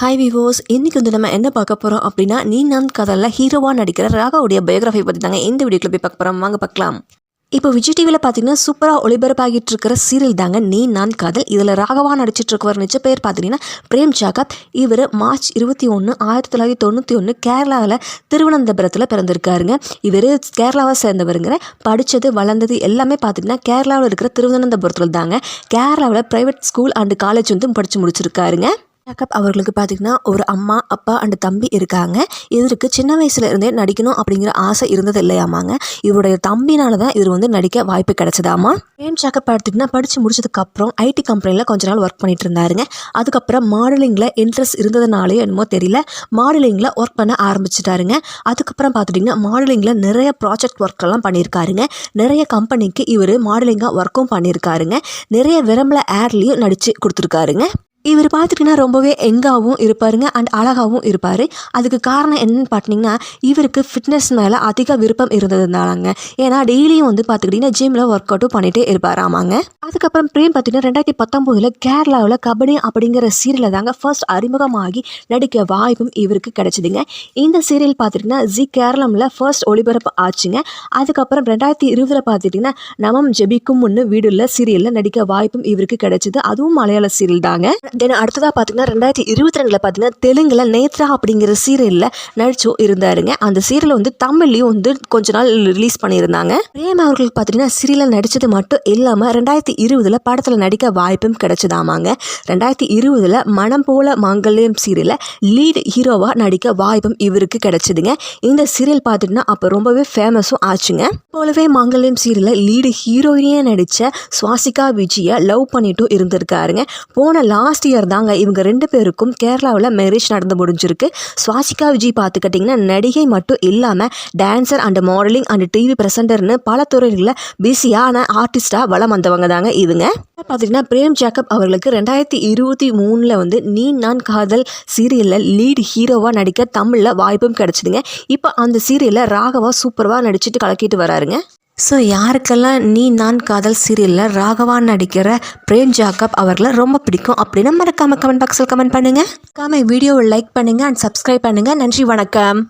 Hi விவோஸ், இன்றைக்கி வந்து நம்ம என்ன பார்க்க போகிறோம் அப்படின்னா, நீ நான் காதலில் ஹீரோவாக நடிக்கிற ராகாவுடைய பயோகிராஃபி பற்றி தாங்க இந்த வீடியோக்குள்ள போய் பார்க்க போகிறோம். வாங்க பார்க்கலாம். இப்போ விஜய் டிவியில் பார்த்தீங்கன்னா சூப்பராக ஒளிபரப்பாகிட்டு இருக்கிற சீரியல் தாங்க நீ நான் காதல். இதில் ராகவா நடிச்சிட்டு இருக்கவர் நிச்சய பேர் பார்த்தீங்கன்னா பிரேம் ஜாக்கப். இவர் மார்ச் 21, 1991 கேரளாவில் திருவனந்தபுரத்தில் பிறந்திருக்காருங்க. இவர் கேரளாவை சேர்ந்தவருங்கிற படித்தது வளர்ந்தது எல்லாமே பார்த்தீங்கன்னா கேரளாவில் இருக்கிற திருவனந்தபுரத்தில் தாங்க. கேரளாவில் ப்ரைவேட் ஸ்கூல் அண்டு காலேஜ் வந்து படித்து முடிச்சிருக்காருங்க. ஜாக்கப் அவர்களுக்கு பார்த்திங்கன்னா ஒரு அம்மா, அப்பா அண்டு தம்பி இருக்காங்க. இவருக்கு சின்ன வயசுல இருந்தே நடிக்கணும் அப்படிங்கிற ஆசை இருந்தது இல்லையாமாங்க. இவருடைய தம்பினால தான் இவர் வந்து நடிக்க வாய்ப்பு கிடைச்சதாமா. பிரேம் ஜாக்கப் பார்த்திங்கன்னா படித்து முடிச்சதுக்கப்புறம் ஐடி கம்பெனியில் கொஞ்ச நாள் ஒர்க் பண்ணிட்டு இருந்தாருங்க. அதுக்கப்புறம் மாடலிங்கில் இன்ட்ரெஸ்ட் இருந்ததுனாலே என்னமோ தெரியல, மாடலிங்கில் ஒர்க் பண்ண ஆரம்பிச்சிட்டாருங்க. அதுக்கப்புறம் பார்த்துட்டிங்கன்னா மாடலிங்கில் நிறைய ப்ராஜெக்ட் ஒர்க்கெல்லாம் பண்ணியிருக்காருங்க. நிறைய கம்பெனிக்கு இவர் மாடலிங்காக ஒர்க்கும் பண்ணியிருக்காருங்க. நிறைய விளம்பர ஆட்லேயும் நடித்து கொடுத்துருக்காருங்க. இவர் பார்த்துட்டிங்கன்னா ரொம்பவே யங்காகவும் இருப்பாருங்க அண்ட் அழகாகவும் இருப்பார். அதுக்கு காரணம் என்னன்னு பார்த்தீங்கன்னா இவருக்கு ஃபிட்னஸ் மேலே அதிக விருப்பம் இருந்ததுனாலங்க. ஏன்னா டெய்லியும் வந்து பார்த்துக்கிட்டிங்கன்னா ஜிம்மில் ஒர்க் அவுட்டும் பண்ணிகிட்டே இருப்பாராமாங்க. அதுக்கப்புறம் பிரேம் பார்த்தீங்கன்னா 2019 கேரளாவில் கபடி அப்படிங்கிற சீரியலில் தாங்க ஃபர்ஸ்ட் அறிமுகமாகி நடிக்க வாய்ப்பும் இவருக்கு கிடைச்சிதுங்க. இந்த சீரியல் பார்த்துட்டிங்கன்னா ஜி கேரளமில் ஃபர்ஸ்ட் ஒளிபரப்பு ஆச்சுங்க. அதுக்கப்புறம் 2020 பார்த்துட்டிங்கன்னா நமம் ஜெபிக்கும் முன்னு வீடுள்ள சீரியலில் நடிக்க வாய்ப்பும் இவருக்கு கிடைச்சிது. அதுவும் மலையாள சீரியல் தாங்க. தென் அடுத்ததாக பார்த்தீங்கன்னா 2022 பார்த்தீங்கன்னா தெலுங்குல நேத்ரா அப்படிங்கிற சீரியலில் நடிச்சும் இருந்தாருங்க. அந்த சீரியல் வந்து தமிழ்லையும் வந்து கொஞ்ச நாள் ரிலீஸ் பண்ணியிருந்தாங்க. பிரேம் அவர்களுக்கு பார்த்தீங்கன்னா சீரியலில் நடித்தது மட்டும் இல்லாமல் 2020 படத்தில் நடிக்க வாய்ப்பும் கிடைச்சதாமாங்க. 2020 மனம் போல மாங்கல்யம் சீரியலில் லீட் ஹீரோவாக நடிக்க வாய்ப்பும் இவருக்கு கிடைச்சிதுங்க. இந்த சீரியல் பார்த்துட்டுனா அப்போ ரொம்பவே ஃபேமஸும் ஆச்சுங்க. போலவே மாங்கல்யம் சீரியலில் லீடு ஹீரோயினியாக நடித்த சுவாசிகா விஜயை லவ் பண்ணிட்டும் இருந்திருக்காருங்க. போன லாஸ்ட் இயர் தாங்க இவங்க 2 பேருக்கும் கேரளாவில் மேரேஜ் நடந்து முடிஞ்சிருக்கு. சுவாசிகா விஜய் பார்த்துக்கிட்டிங்கன்னா நடிகை மட்டும் இல்லாமல் dancer and modeling and TV ப்ரெசென்டர்னு பல துறைகளில் பிஸியான ஆர்டிஸ்டாக வளம் வந்தவங்க தாங்க இவங்க. பார்த்தீங்கன்னா பிரேம் ஜாக்கப் அவர்களுக்கு 2023 வந்து நீ நான் காதல் சீரியலில் லீட் ஹீரோவாக நடிக்க தமிழில் வாய்ப்பும் கிடைச்சிதுங்க. இப்போ அந்த சீரியலில் ராகவா சூப்பராக நடிச்சுட்டு கலக்கிட்டு வராருங்க. ஸோ யாருக்கெல்லாம் நீ நான் காதல் சீரியலில் ராகவா நடிக்கிற பிரேம் ஜாக்கப் அவர்களை ரொம்ப பிடிக்கும் அப்படின்னு மறக்காம கமெண்ட் பாக்ஸில் கமெண்ட் பண்ணுங்கள். வீடியோவை லைக் பண்ணுங்கள் அண்ட் சப்ஸ்கிரைப் பண்ணுங்கள். நன்றி, வணக்கம்.